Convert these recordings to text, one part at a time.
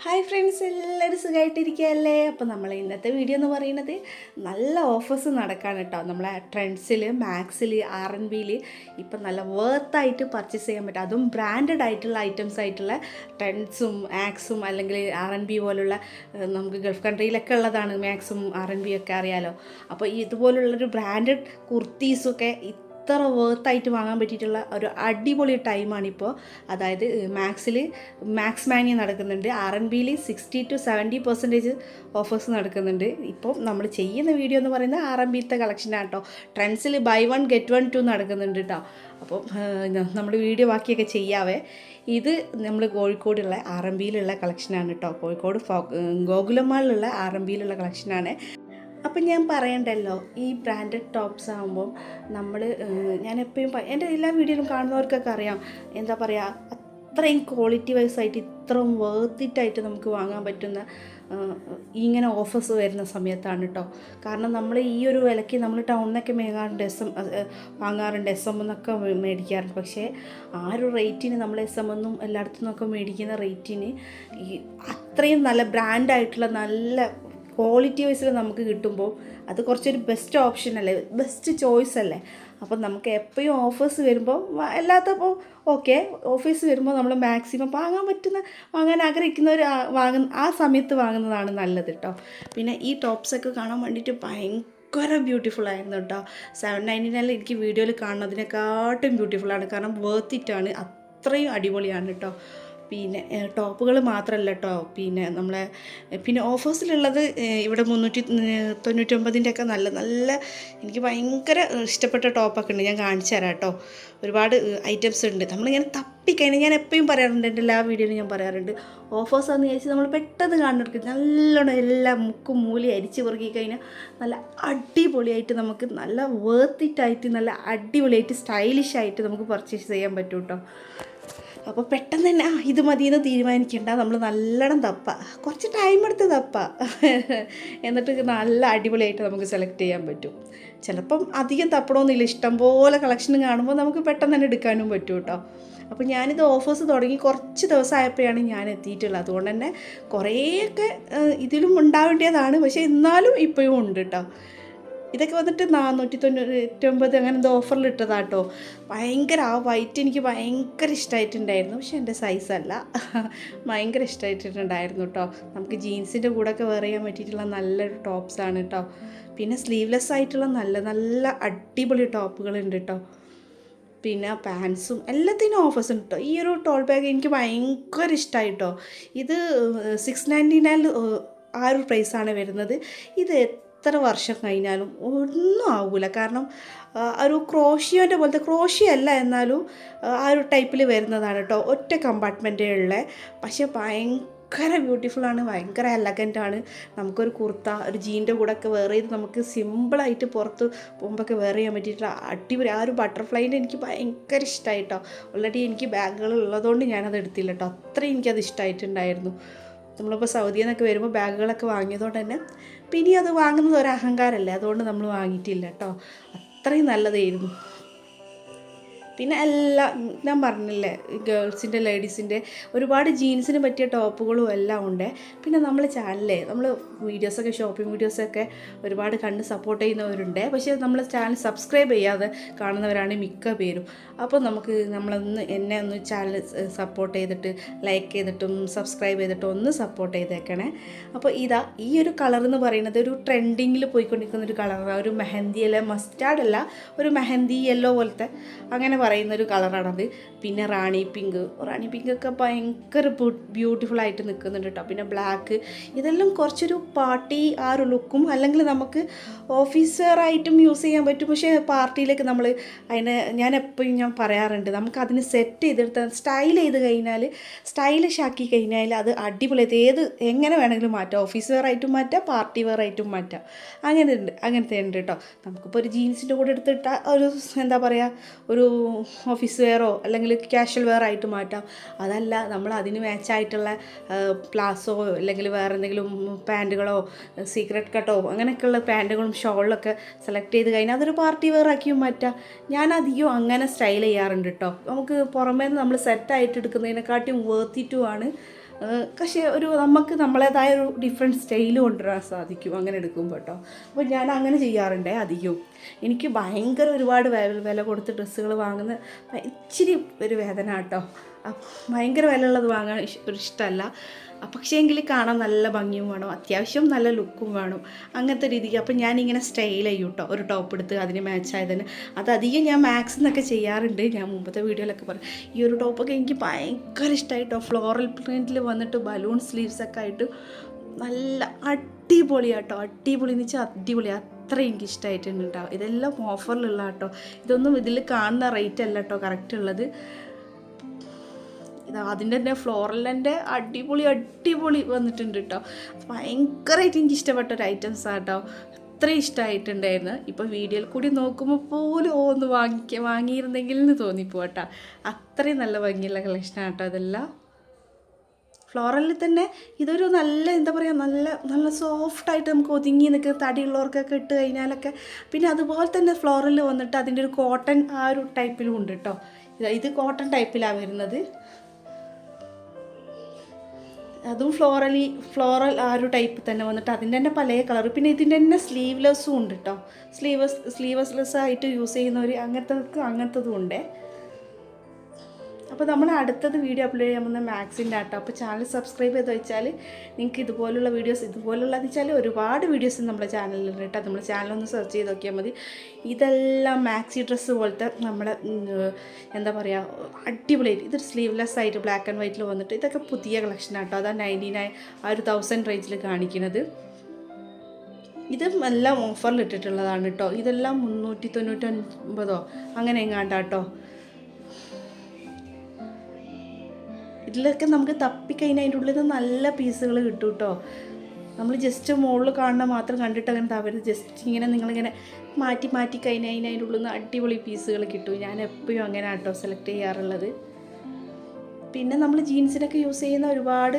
Hi friends, എല്ലാവരും സുഖമായിട്ടിരിക്കുകയല്ലേ? അപ്പോൾ നമ്മൾ ഇന്നത്തെ വീഡിയോ എന്ന് പറയുന്നത് നല്ല ഓഫേഴ്സ് നടക്കാണ് കേട്ടോ. നമ്മളെ ട്രെൻഡ്സിൽ, മാക്സിൽ, R&Bയിൽ ഇപ്പം നല്ല വേർത്തായിട്ട് പർച്ചേസ് ചെയ്യാൻ പറ്റും. അതും ബ്രാൻഡഡ് ആയിട്ടുള്ള ഐറ്റംസ് ആയിട്ടുള്ള ട്രെൻഡ്സും മാക്സും അല്ലെങ്കിൽ R&B പോലുള്ള നമുക്ക് ഗൾഫ് കൺട്രിയിലൊക്കെ ഉള്ളതാണ് മാക്സും R&B ഒക്കെ അറിയാലോ. അപ്പോൾ ഇതുപോലുള്ളൊരു ബ്രാൻഡഡ് കുർത്തീസൊക്കെ ഇത്ര വേർത്തായിട്ട് വാങ്ങാൻ പറ്റിയിട്ടുള്ള ഒരു അടിപൊളി ടൈമാണിപ്പോൾ. അതായത് മാക്സ് മാനിയ നടക്കുന്നുണ്ട്, R&Bയിൽ 60-70% ഓഫേഴ്സ് നടക്കുന്നുണ്ട്. ഇപ്പോൾ നമ്മൾ ചെയ്യുന്ന വീഡിയോ എന്ന് പറയുന്നത് R&Bത്തെ കളക്ഷനാണ് കേട്ടോ. ട്രെൻഡ്സിൽ ബൈ 1 ഗെറ്റ് 1 2 നടക്കുന്നുണ്ട് കേട്ടോ. അപ്പോൾ നമ്മൾ വീഡിയോ ബാക്കിയൊക്കെ ചെയ്യാവേ. ഇത് നമ്മൾ കോഴിക്കോടുള്ള R&Bയിലുള്ള കളക്ഷനാണ് കേട്ടോ. കോഴിക്കോട് ഗോകുലമാളിലുള്ള R&Bയിലുള്ള കളക്ഷനാണ്. അപ്പം ഞാൻ പറയണ്ടല്ലോ, ഈ ബ്രാൻഡഡ് ടോപ്സ് ആകുമ്പം നമ്മൾ ഞാൻ എപ്പോഴും എൻ്റെ എല്ലാ വീഡിയോയിലും കാണുന്നവർക്കൊക്കെ അറിയാം, എന്താ പറയുക, അത്രയും ക്വാളിറ്റി വൈസ് ആയിട്ട് ഇത്രയും വേർത്തിട്ടായിട്ട് നമുക്ക് വാങ്ങാൻ പറ്റുന്ന ഇങ്ങനെ ഓഫേഴ്സ് വരുന്ന സമയത്താണ് കേട്ടോ. കാരണം നമ്മൾ ഈ ഒരു വിലയ്ക്ക് നമ്മൾ ടൗണിലൊക്കെ വാങ്ങാറുണ്ട്, SM എന്നൊക്കെ മേടിക്കാറുണ്ട്. പക്ഷേ ആ ഒരു റേറ്റിന് നമ്മൾ SM എന്നും എല്ലായിടത്തു നിന്നൊക്കെ മേടിക്കുന്ന റേറ്റിന് ഈ അത്രയും നല്ല ബ്രാൻഡായിട്ടുള്ള നല്ല ക്വാളിറ്റി വൈസിൽ നമുക്ക് കിട്ടുമ്പോൾ അത് കുറച്ചൊരു ബെസ്റ്റ് ഓപ്ഷൻ അല്ലേ, ബെസ്റ്റ് ചോയ്സ് അല്ലേ. അപ്പം നമുക്ക് എപ്പോഴും ഓഫേഴ്സ് വരുമ്പോൾ അല്ലാത്തപ്പോൾ ഓക്കെ, ഓഫേഴ്സ് വരുമ്പോൾ നമ്മൾ മാക്സിമം വാങ്ങാൻ ആഗ്രഹിക്കുന്നവർ ആ സമയത്ത് വാങ്ങുന്നതാണ് നല്ലത് കേട്ടോ. പിന്നെ ഈ ടോപ്സൊക്കെ കാണാൻ വേണ്ടിയിട്ട് ഭയങ്കര ബ്യൂട്ടിഫുൾ ആയിരുന്നു കേട്ടോ. 799 എനിക്ക് വീഡിയോയിൽ കാണുന്നതിനെക്കാട്ടും ബ്യൂട്ടിഫുള്ളാണ്. കാരണം വേർത്തിട്ടാണ്, അത്രയും അടിപൊളിയാണ് കേട്ടോ. പിന്നെ ടോപ്പുകൾ മാത്രമല്ല കേട്ടോ, പിന്നെ ഓഫേഴ്സിലുള്ളത് ഇവിടെ 399 ഒക്കെ നല്ല നല്ല എനിക്ക് ഭയങ്കര ഇഷ്ടപ്പെട്ട ടോപ്പൊക്കെ ഉണ്ട്. ഞാൻ കാണിച്ചു തരാം കേട്ടോ. ഒരുപാട് ഐറ്റംസ് ഉണ്ട്. നമ്മളിങ്ങനെ തപ്പിക്കഴിഞ്ഞാൽ ഞാൻ എപ്പോഴും പറയാറുണ്ട്, എൻ്റെ എല്ലാ വീഡിയോയിലും ഞാൻ പറയാറുണ്ട്, ഓഫേഴ്സാണെന്ന് വിചാരിച്ച് നമ്മൾ പെട്ടെന്ന് കാണുന്നെടുക്കും. നല്ലോണം എല്ലാം മുക്കും മൂലയും അരിച്ച് പെറുക്കി കഴിഞ്ഞാൽ നല്ല അടിപൊളിയായിട്ട് നമുക്ക് നല്ല വേർത്തിട്ടായിട്ട് നല്ല അടിപൊളിയായിട്ട് സ്റ്റൈലിഷായിട്ട് നമുക്ക് പർച്ചേസ് ചെയ്യാൻ പറ്റും കേട്ടോ. അപ്പോൾ പെട്ടെന്ന് തന്നെ ഇത് മതിയെന്ന് തീരുമാനിക്കേണ്ട, നമ്മൾ നല്ലോണം കുറച്ച് ടൈം എടുത്ത് എന്നിട്ട് നല്ല അടിപൊളിയായിട്ട് നമുക്ക് സെലക്ട് ചെയ്യാൻ പറ്റും. ചിലപ്പം അധികം തപ്പണമെന്നില്ല, ഇഷ്ടംപോലെ കളക്ഷൻ കാണുമ്പോൾ നമുക്ക് പെട്ടെന്ന് തന്നെ എടുക്കാനും പറ്റും കേട്ടോ. അപ്പോൾ ഞാനിത് ഓഫേഴ്സ് തുടങ്ങി കുറച്ച് ദിവസമായപ്പോഴാണ് ഞാൻ എത്തിയിട്ടുള്ളത്. അതുകൊണ്ട് തന്നെ കുറേയൊക്കെ ഇതിലും ഉണ്ടാവേണ്ടതാണ്, പക്ഷേ എന്നാലും ഇപ്പോഴും ഉണ്ട് കേട്ടോ. ഇതൊക്കെ വന്നിട്ട് 499 അങ്ങനെ എന്തോ ഓഫറിൽ ഇട്ടതാട്ടോ. ഭയങ്കര ആ വൈറ്റ് എനിക്ക് ഭയങ്കര ഇഷ്ടമായിട്ടുണ്ടായിരുന്നു. പക്ഷെ എൻ്റെ സൈസല്ല, ഭയങ്കര ഇഷ്ടമായിട്ടുണ്ടായിരുന്നു കേട്ടോ. നമുക്ക് ജീൻസിൻ്റെ കൂടെയൊക്കെ വെയർ ചെയ്യാൻ പറ്റിയിട്ടുള്ള നല്ലൊരു ടോപ്സാണ് കേട്ടോ. പിന്നെ സ്ലീവ്ലെസ് ആയിട്ടുള്ള നല്ല നല്ല അടിപൊളി ടോപ്പുകളുണ്ട് കേട്ടോ. പിന്നെ പാൻസും എല്ലാത്തിനും ഓഫേഴ്സ് ഉണ്ട് കേട്ടോ. ഈ ഒരു ടോൾ ബാഗ് എനിക്ക് ഭയങ്കര ഇഷ്ടമായിട്ടോ. ഇത് 699 ആ ഒരു പ്രൈസാണ് വരുന്നത്. ഇത് എത്ര വർഷം കഴിഞ്ഞാലും ഒന്നും ആവില്ല. കാരണം ഒരു ക്രോഷിയോൻ്റെ പോലത്തെ, ക്രോഷിയല്ല എന്നാലും ആ ഒരു ടൈപ്പിൽ വരുന്നതാണ് കേട്ടോ. ഒറ്റ കമ്പാർട്ട്മെൻറ്റേ ഉള്ളത്, പക്ഷേ ഭയങ്കര ബ്യൂട്ടിഫുള്ളാണ്, ഭയങ്കര എലഗൻ്റാണ്. നമുക്കൊരു കുർത്ത, ഒരു ജീൻ്റെ കൂടെ ഒക്കെ വെയർ ചെയ്ത് നമുക്ക് സിമ്പിളായിട്ട് പുറത്ത് പോകുമ്പോഴൊക്കെ വെയർ ചെയ്യാൻ പറ്റിയിട്ടുള്ള അടിപൊളി. ആ ഒരു ബട്ടർഫ്ലൈൻ്റെ എനിക്ക് ഭയങ്കര ഇഷ്ടമായിട്ടോ. ഓൾറെഡി എനിക്ക് ബാഗുകൾ ഉള്ളതുകൊണ്ട് ഞാനത് എടുത്തില്ല കേട്ടോ. അത്രയും എനിക്കത് ഇഷ്ടമായിട്ടുണ്ടായിരുന്നു. നമ്മളിപ്പോൾ സൗദിയിൽ നിന്നൊക്കെ വരുമ്പോൾ ബാഗുകളൊക്കെ വാങ്ങിയതുകൊണ്ട് തന്നെ പിന്നെ അത് വാങ്ങുന്നത് ഒരു അഹങ്കാരമല്ലേ, അതുകൊണ്ട് നമ്മൾ വാങ്ങിയിട്ടില്ല കേട്ടോ. അത്രയും നല്ലതായിരുന്നു. പിന്നെ എല്ലാം ഞാൻ പറഞ്ഞില്ലേ, ഗേൾസിൻ്റെ ലേഡീസിൻ്റെ ഒരുപാട് ജീൻസിന് പറ്റിയ ടോപ്പുകളും എല്ലാം ഉണ്ട്. പിന്നെ നമ്മൾ ചാനലിൽ നമ്മൾ വീഡിയോസൊക്കെ, ഷോപ്പിംഗ് വീഡിയോസൊക്കെ ഒരുപാട് കണ്ട് സപ്പോർട്ട് ചെയ്യുന്നവരുണ്ട്. പക്ഷേ നമ്മൾ ചാനൽ സബ്സ്ക്രൈബ് ചെയ്യാതെ കാണുന്നവരാണ് മിക്ക പേരും. അപ്പോൾ എന്നെ ഒന്ന് ചാനൽ സപ്പോർട്ട് ചെയ്തിട്ട് ലൈക്ക് ചെയ്തിട്ടും സബ്സ്ക്രൈബ് ചെയ്തിട്ടും ഒന്ന് സപ്പോർട്ട് ചെയ്തേക്കണേ. അപ്പോൾ ഈ ഒരു കളർ എന്ന് പറയുന്നത് ഒരു ട്രെൻഡിങ്ങിൽ പോയിക്കൊണ്ടിരിക്കുന്ന ഒരു കളറാണ്. ഒരു മെഹന്തി അല്ല, മസ്റ്റാർഡ് അല്ല, ഒരു മെഹന്തി യെല്ലോ പോലത്തെ അങ്ങനെ പറയുന്നൊരു കളറാണത്. പിന്നെ റാണി പിങ്കൊക്കെ ഭയങ്കര ബ്യൂട്ടിഫുൾ ആയിട്ട് നിൽക്കുന്നുണ്ട് കേട്ടോ. പിന്നെ ബ്ലാക്ക്, ഇതെല്ലാം കുറച്ചൊരു പാർട്ടി ആ ഒരു ലുക്കും, അല്ലെങ്കിൽ നമുക്ക് ഓഫീസ് വെയർ ആയിട്ടും യൂസ് ചെയ്യാൻ പറ്റും. പക്ഷേ പാർട്ടിയിലേക്ക് ഞാൻ എപ്പോഴും പറയാറുണ്ട്, നമുക്ക് അതിന് സെറ്റ് ചെയ്തെടുത്ത് സ്റ്റൈൽ ചെയ്ത് കഴിഞ്ഞാൽ, സ്റ്റൈലിഷ് ആക്കി കഴിഞ്ഞാൽ അത് അടിപൊളിയായിട്ട് എങ്ങനെ വേണമെങ്കിലും മാറ്റാം. ഓഫീസ് വെയർ ആയിട്ടും മാറ്റാം, പാർട്ടി വെയർ ആയിട്ടും മാറ്റാം. അങ്ങനത്തെ ഉണ്ട് കേട്ടോ. നമുക്കിപ്പോൾ ഒരു ജീൻസിൻ്റെ കൂടെ എടുത്തിട്ടാൽ എന്താ പറയുക, ഒരു ഓഫീസ് വെയറോ അല്ലെങ്കിൽ ക്യാഷ്വൽ വെയർ ആയിട്ട് മാറ്റാം. അതല്ല, നമ്മൾ അതിന് മാച്ചായിട്ടുള്ള പ്ലാസോ അല്ലെങ്കിൽ വേറെ എന്തെങ്കിലും പാൻറ്റുകളോ സീക്രട്ട് കട്ടോ അങ്ങനെയൊക്കെയുള്ള പാൻറ്റുകളും ഷോളിലൊക്കെ സെലക്ട് ചെയ്ത് കഴിഞ്ഞാൽ അതൊരു പാർട്ടി വെയർ ആക്കിയും മാറ്റാം. ഞാൻ അധികം അങ്ങനെ സ്റ്റൈൽ ചെയ്യാറുണ്ട് കേട്ടോ. നമുക്ക് പുറമേ നിന്ന് നമ്മൾ സെറ്റായിട്ട് എടുക്കുന്നതിനെക്കാട്ടിയും വേർത്തിട്ടുമാണ് പക്ഷേ നമുക്ക് നമ്മളേതായ ഒരു ഡിഫറെൻറ്റ് സ്റ്റൈൽ കൊണ്ടുവരാൻ സാധിക്കും അങ്ങനെ എടുക്കുമ്പോൾ കേട്ടോ. അപ്പോൾ ഞാൻ അങ്ങനെ ചെയ്യാറുണ്ട് അധികവും. എനിക്ക് ഭയങ്കര ഒരുപാട് വില കൊടുത്ത് ഡ്രസ്സുകൾ വാങ്ങുന്ന ഇച്ചിരി ഒരു വേദന കേട്ടോ. ഭയങ്കര വില ഉള്ളത് വാങ്ങാൻ ഇഷ്ടമല്ല. പക്ഷേ എങ്കിൽ കാണാൻ നല്ല ഭംഗിയും വേണം, അത്യാവശ്യം നല്ല ലുക്കും വേണം, അങ്ങനത്തെ രീതിക്ക്. അപ്പം ഞാനിങ്ങനെ സ്റ്റൈൽ ചെയ്യും കേട്ടോ, ഒരു ടോപ്പ് എടുത്ത് അതിന് മാച്ചായതിന്. അതധികം ഞാൻ മാക്സിൽ നിന്നൊക്കെ ചെയ്യാറുണ്ട്. ഞാൻ മുമ്പത്തെ വീഡിയോയിലൊക്കെ പറയും. ഈ ഒരു ടോപ്പൊക്കെ എനിക്ക് ഭയങ്കര ഇഷ്ടമായിട്ടോ. ഫ്ലോറൽ പ്രിൻറ്റിൽ വന്നിട്ട് ബലൂൺ സ്ലീവ്സൊക്കെ ആയിട്ട് നല്ല അടിപൊളിയാട്ടോ. അടിപൊളി എന്ന് വെച്ചാൽ അടിപൊളി, അത്ര എനിക്ക് ഇഷ്ടമായിട്ടുണ്ട് കേട്ടോ. ഇതെല്ലാം ഓഫറിലുള്ള കേട്ടോ. ഇതൊന്നും ഇതിൽ കാണുന്ന റേറ്റ് അല്ല കേട്ടോ കറക്റ്റ് ഉള്ളത്. അതിൻ്റെ തന്നെ ഫ്ലോറലിൻ്റെ അടിപൊളി വന്നിട്ടുണ്ട് കേട്ടോ. ഭയങ്കരമായിട്ട് എനിക്ക് ഇഷ്ടപ്പെട്ട ഒരു ഐറ്റംസാണ് കേട്ടോ. അത്രയും ഇഷ്ടമായിട്ടുണ്ടായിരുന്നു. ഇപ്പോൾ വീഡിയോയിൽ കൂടി നോക്കുമ്പോൾ പോലും ഒന്ന് വാങ്ങിയിരുന്നെങ്കിൽ എന്ന് തോന്നിപ്പോ കേട്ടോ. അത്രയും നല്ല ഭംഗിയുള്ള കളക്ഷനാണ് കേട്ടോ ഇതെല്ലാം. ഫ്ലോറലിൽ തന്നെ ഇതൊരു നല്ല എന്താ പറയുക, നല്ല സോഫ്റ്റായിട്ട് നമുക്ക് ഒതുങ്ങി നിൽക്കുന്ന തടിയുള്ളവർക്കൊക്കെ ഇട്ട് കഴിഞ്ഞാലൊക്കെ. പിന്നെ അതുപോലെ തന്നെ ഫ്ലോറലിൽ വന്നിട്ട് അതിൻ്റെ ഒരു കോട്ടൺ ആ ഒരു ടൈപ്പിലും ഉണ്ട് കേട്ടോ. ഇത് കോട്ടൺ ടൈപ്പിലാണ് വരുന്നത്. അതും ഫ്ലോറൽ ആ ഒരു ടൈപ്പ് തന്നെ വന്നിട്ട് അതിൻ്റെ തന്നെ പല കളർ. പിന്നെ ഇതിൻ്റെ തന്നെ സ്ലീവ്ലെസ്സും ഉണ്ട് കേട്ടോ. സ്ലീവ്ലെസ് ആയിട്ട് യൂസ് ചെയ്യുന്നവർ അങ്ങനത്തതും ഉണ്ട്. അപ്പോൾ നമ്മൾ അടുത്തത് വീഡിയോ അപ്ലോഡ് ചെയ്യാൻ പോകുന്ന മാക്സിൻ്റെ ആട്ടോ. അപ്പോൾ ചാനൽ സബ്സ്ക്രൈബ് ചെയ്ത് വെച്ചാൽ നിങ്ങൾക്ക് ഇതുപോലുള്ള വീഡിയോസ്, ഇതുപോലുള്ളതെന്ന് വെച്ചാൽ ഒരുപാട് വീഡിയോസ് നമ്മുടെ ചാനലിലുണ്ട് കേട്ടോ. നമ്മൾ ചാനലൊന്ന് സെർച്ച് ചെയ്ത് നോക്കിയാൽ മതി. ഇതെല്ലാം മാക്സി ഡ്രസ്സ് പോലത്തെ നമ്മുടെ എന്താ പറയുക അടിപൊളിയായിട്ട്. ഇതൊരു സ്ലീവ്ലെസ് ആയിട്ട് ബ്ലാക്ക് ആൻഡ് വൈറ്റിൽ വന്നിട്ട് ഇതൊക്കെ പുതിയ കളക്ഷനാണ് കേട്ടോ. അതാണ് 99 ആ ഒരു 1000 റേഞ്ചിൽ കാണിക്കുന്നത്. ഇതും എല്ലാം ഓഫറിൽ ഇട്ടിട്ടുള്ളതാണ് കേട്ടോ. ഇതെല്ലാം 399 അങ്ങനെ എങ്ങാണ്ടാട്ടോ. ഇതിലൊക്കെ നമുക്ക് തപ്പിക്കഴിഞ്ഞാൽ അതിൻ്റെ ഉള്ളിൽ നല്ല പീസുകൾ കിട്ടും കേട്ടോ. നമ്മൾ ജസ്റ്റ് മുകളിൽ കാണുന്ന മാത്രം കണ്ടിട്ട് അങ്ങനെ തവരുത്. ജസ്റ്റ് ഇങ്ങനെ നിങ്ങളിങ്ങനെ മാറ്റി കഴിഞ്ഞാൽ അതിൻ്റെ ഉള്ളിൽ നിന്ന് അടിപൊളി പീസുകൾ കിട്ടും. ഞാൻ എപ്പോഴും അങ്ങനെ കേട്ടോ സെലക്ട് ചെയ്യാറുള്ളത്. പിന്നെ നമ്മൾ ജീൻസിനൊക്കെ യൂസ് ചെയ്യുന്ന ഒരുപാട്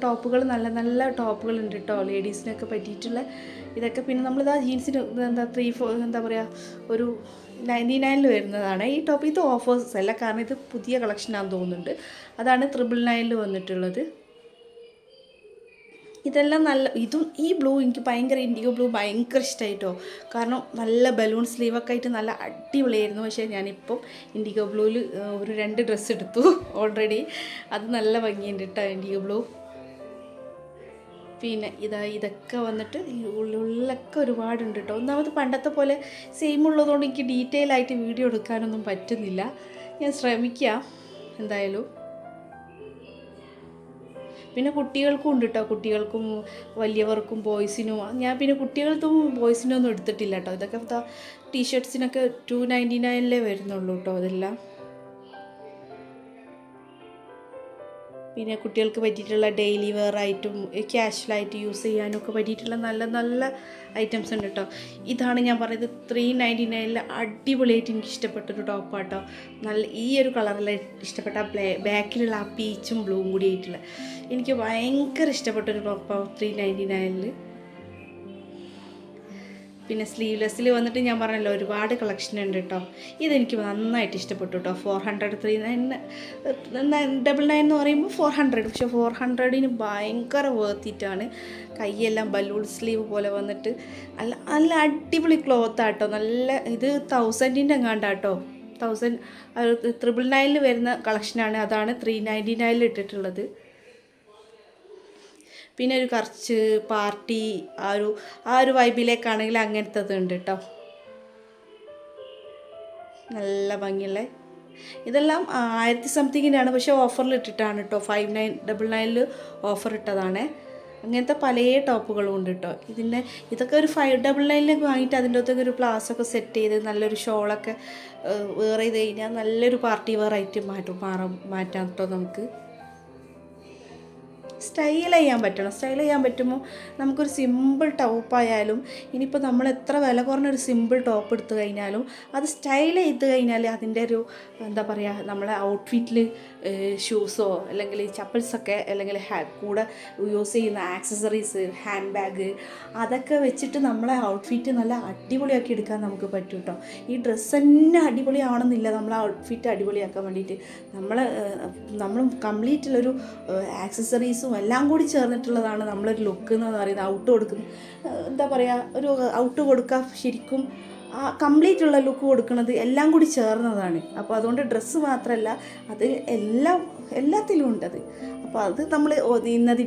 ടോപ്പുകൾ, നല്ല ടോപ്പുകളുണ്ട് കേട്ടോ ലേഡീസിനൊക്കെ പറ്റിയിട്ടുള്ള. ഇതൊക്കെ പിന്നെ നമ്മളിതാ ജീൻസിന് എന്താ പറയുക ഒരു 99 വരുന്നതാണ് ഈ ടോപ്പ്. ഇത് ഓഫേഴ്സ് അല്ല, കാരണം ഇത് പുതിയ കളക്ഷനാണെന്ന് തോന്നുന്നുണ്ട്. അതാണ് 999 വന്നിട്ടുള്ളത്. ഇതെല്ലാം ഇതും ഈ ബ്ലൂ എനിക്ക് ഭയങ്കര ഇൻഡിഗോ ബ്ലൂ ഭയങ്കര ഇഷ്ടമായിട്ടോ. കാരണം നല്ല ബലൂൺ സ്ലീവൊക്കെ ആയിട്ട് നല്ല അടിപൊളിയായിരുന്നു. പക്ഷേ ഞാനിപ്പം ഇൻഡിഗോ ബ്ലൂവിൽ ഒരു 2 ഡ്രസ്സ് എടുത്തു ഓൾറെഡി. അത് നല്ല ഭംഗിയുണ്ട് കേട്ടോ ഇൻഡിഗോ ബ്ലൂ. പിന്നെ ഇതൊക്കെ വന്നിട്ട് ഈ ഉള്ളിലൊക്കെ ഒരുപാടുണ്ട് കേട്ടോ. ഒന്നാമത് പണ്ടത്തെ പോലെ സെയിം ഉള്ളതുകൊണ്ട് എനിക്ക് ഡീറ്റെയിൽ ആയിട്ട് വീഡിയോ എടുക്കാനൊന്നും പറ്റുന്നില്ല. ഞാൻ ശ്രമിക്കാം എന്തായാലും. പിന്നെ കുട്ടികൾക്കും ഉണ്ട് കേട്ടോ, കുട്ടികൾക്കും വലിയവർക്കും ബോയ്സിനും. ഞാൻ പിന്നെ കുട്ടികൾക്കും ബോയ്സിനും ഒന്നും എടുത്തിട്ടില്ല കേട്ടോ. ഇതൊക്കെ ടീഷർട്ട്സിനൊക്കെ 299 വരുന്നുള്ളൂ കേട്ടോ അതെല്ലാം. പിന്നെ കുട്ടികൾക്ക് പറ്റിയിട്ടുള്ള ഡെയിലി വെയർ ആയിട്ടും ക്യാഷ്വലായിട്ട് യൂസ് ചെയ്യാനൊക്കെ പറ്റിയിട്ടുള്ള നല്ല ഐറ്റംസ് ഉണ്ട് കേട്ടോ. ഇതാണ് ഞാൻ പറയുന്നത് 399 അടിപൊളിയായിട്ട് എനിക്ക് ഇഷ്ടപ്പെട്ടൊരു ടോപ്പാട്ടോ. ഈ ഒരു കളറിൽ ഇഷ്ടപ്പെട്ട ബാക്കിലുള്ള ആ പീച്ചും ബ്ലൂവും കൂടി ആയിട്ടുള്ള എനിക്ക് ഭയങ്കര ഇഷ്ടപ്പെട്ടൊരു ടോപ്പാണ് 399. പിന്നെ സ്ലീവ്ലെസ്സിൽ വന്നിട്ട് ഞാൻ പറഞ്ഞല്ലോ ഒരുപാട് കളക്ഷൻ ഉണ്ട് കേട്ടോ. ഇതെനിക്ക് നന്നായിട്ട് ഇഷ്ടപ്പെട്ടു കേട്ടോ. 400 399 എന്ന് പറയുമ്പോൾ 400, പക്ഷേ 400ന് ഭയങ്കര വേർത്തിട്ടാണ്. കൈയെല്ലാം ബലൂൺ സ്ലീവ് പോലെ വന്നിട്ട് നല്ല അടിപൊളി ക്ലോത്താട്ടോ. ഇത് 1000ൻ്റെ എങ്ങാണ്ടാട്ടോ. 999 വരുന്ന കളക്ഷനാണ്. അതാണ് 399 ഇട്ടിട്ടുള്ളത്. പിന്നെ ഒരു കുറച്ച് പാർട്ടി ആ ഒരു വൈബിലേക്കാണെങ്കിൽ അങ്ങനത്തത് ഉണ്ട് കേട്ടോ. നല്ല ഭംഗിയുള്ള ഇതെല്ലാം 1000 സംതിങ്ങിനാണ്, പക്ഷേ ഓഫറിൽ ഇട്ടിട്ടാണ് കേട്ടോ. 5999 ഓഫർ ഇട്ടതാണ്. അങ്ങനത്തെ പല ടോപ്പുകളും ഉണ്ട് കേട്ടോ. ഇതൊക്കെ ഒരു 599 വാങ്ങിയിട്ട് അതിൻ്റെ അകത്തൊക്കെ ഒരു പ്ലാസൊക്കെ സെറ്റ് ചെയ്ത് നല്ലൊരു ഷോളൊക്കെ വെയർ ചെയ്ത് കഴിഞ്ഞാൽ നല്ലൊരു പാർട്ടി വെയർ ആയിട്ട് മാറ്റാം കേട്ടോ. നമുക്ക് സ്റ്റൈൽ ചെയ്യാൻ പറ്റുമ്പോൾ നമുക്കൊരു സിമ്പിൾ ടോപ്പായാലും ഇനിയിപ്പോൾ നമ്മൾ എത്ര വില കുറഞ്ഞൊരു സിമ്പിൾ ടോപ്പ് എടുത്തു കഴിഞ്ഞാലും അത് സ്റ്റൈൽ ചെയ്ത് കഴിഞ്ഞാൽ അതിൻ്റെ ഒരു എന്താ പറയുക നമ്മളെ ഔട്ട്ഫിറ്റിൽ ഷൂസോ അല്ലെങ്കിൽ ചപ്പൽസൊക്കെ അല്ലെങ്കിൽ കൂടെ യൂസ് ചെയ്യുന്ന ആക്സസറീസ്, ഹാൻഡ് ബാഗ്, അതൊക്കെ വെച്ചിട്ട് നമ്മളെ ഔട്ട്ഫിറ്റ് നല്ല അടിപൊളിയാക്കി എടുക്കാൻ നമുക്ക് പറ്റും കേട്ടോ. ഈ ഡ്രസ്സ് തന്നെ അടിപൊളിയാവണമെന്നില്ല നമ്മളെ ഔട്ട്ഫിറ്റ് അടിപൊളിയാക്കാൻ വേണ്ടിയിട്ട്. നമ്മൾ കംപ്ലീറ്റുള്ളൊരു ആക്സസറീസും എല്ലാം കൂടി ചേർന്നിട്ടുള്ളതാണ് നമ്മളൊരു ലുക്ക് എന്ന് പറയുന്നത്. ഔട്ട് കൊടുക്കുന്ന എന്താ പറയുക, ഒരു ഔട്ട് കൊടുക്കുക ശരിക്കും ആ കംപ്ലീറ്റ് ഉള്ള ലുക്ക് കൊടുക്കുന്നത് എല്ലാം കൂടി ചേർന്നതാണ്. അപ്പോൾ അതുകൊണ്ട് ഡ്രസ്സ് മാത്രമല്ല, അത് എല്ലാത്തിലും ഉണ്ടത്. അപ്പോൾ അത് നമ്മൾ ഇന്നത്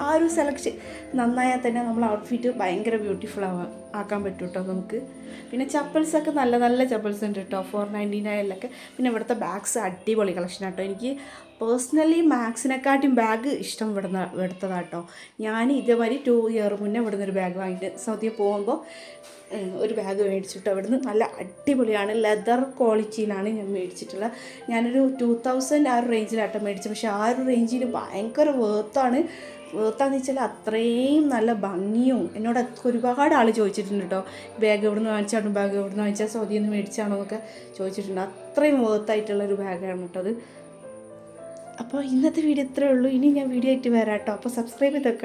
ആ ഒരു സെലക്ഷൻ നന്നായാൽ തന്നെ നമ്മൾ ഔട്ട്ഫിറ്റ് ഭയങ്കര ബ്യൂട്ടിഫുൾ ആക്കാൻ പറ്റും കേട്ടോ നമുക്ക്. പിന്നെ ചപ്പൽസൊക്കെ നല്ല നല്ല ചപ്പൽസ് ഉണ്ട് കേട്ടോ, 499 പിന്നെ ഇവിടുത്തെ ബാഗ്സ് അടിപൊളി കളക്ഷൻ കേട്ടോ. എനിക്ക് പേഴ്സണലി മാക്സിനെക്കാട്ടും ബാഗ് ഇഷ്ടം ഇവിടുത്തതാട്ടോ. ഞാൻ ഇതേമാതിരി 2 ഇയർ മുന്നേ ഇവിടുന്ന് ഒരു ബാഗ് വാങ്ങിയിട്ട് സൗദിയിൽ പോകുമ്പോൾ ഒരു ബാഗ് മേടിച്ചിട്ട് അവിടുന്ന് നല്ല അടിപൊളിയാണ്, ലെതർ ക്വാളിറ്റിയിലാണ് ഞാൻ മേടിച്ചിട്ടുള്ളത്. ഞാനൊരു 2000 ആ ഒരു റേഞ്ചിലാട്ടോ മേടിച്ചത്. പക്ഷേ ആ ഒരു റേഞ്ചിന് ഭയങ്കര വേർത്താന്ന് വെച്ചാൽ അത്രയും നല്ല ഭംഗിയും. എന്നോട് ഒരുപാട് ആൾ ചോദിച്ചിട്ടുണ്ട് കേട്ടോ, ബാഗ് എവിടെ നിന്ന് വാങ്ങിച്ചാണ്, ബാഗ് എവിടെ നിന്ന് വാങ്ങിച്ചാൽ സൗദിയിൽ നിന്ന് മേടിച്ചാണോ എന്നൊക്കെ ചോദിച്ചിട്ടുണ്ട്. അത്രയും വേർത്തായിട്ടുള്ളൊരു ബാഗാണ് കേട്ടോ അത്. അപ്പോൾ ഇന്നത്തെ വീഡിയോ ഇത്രയേ ഉള്ളൂ. ഇനി ഞാൻ വീഡിയോ ആയിട്ട് വരാം കേട്ടോ. അപ്പോൾ സബ്സ്ക്രൈബ് ചെയ്ത് വെക്കണം.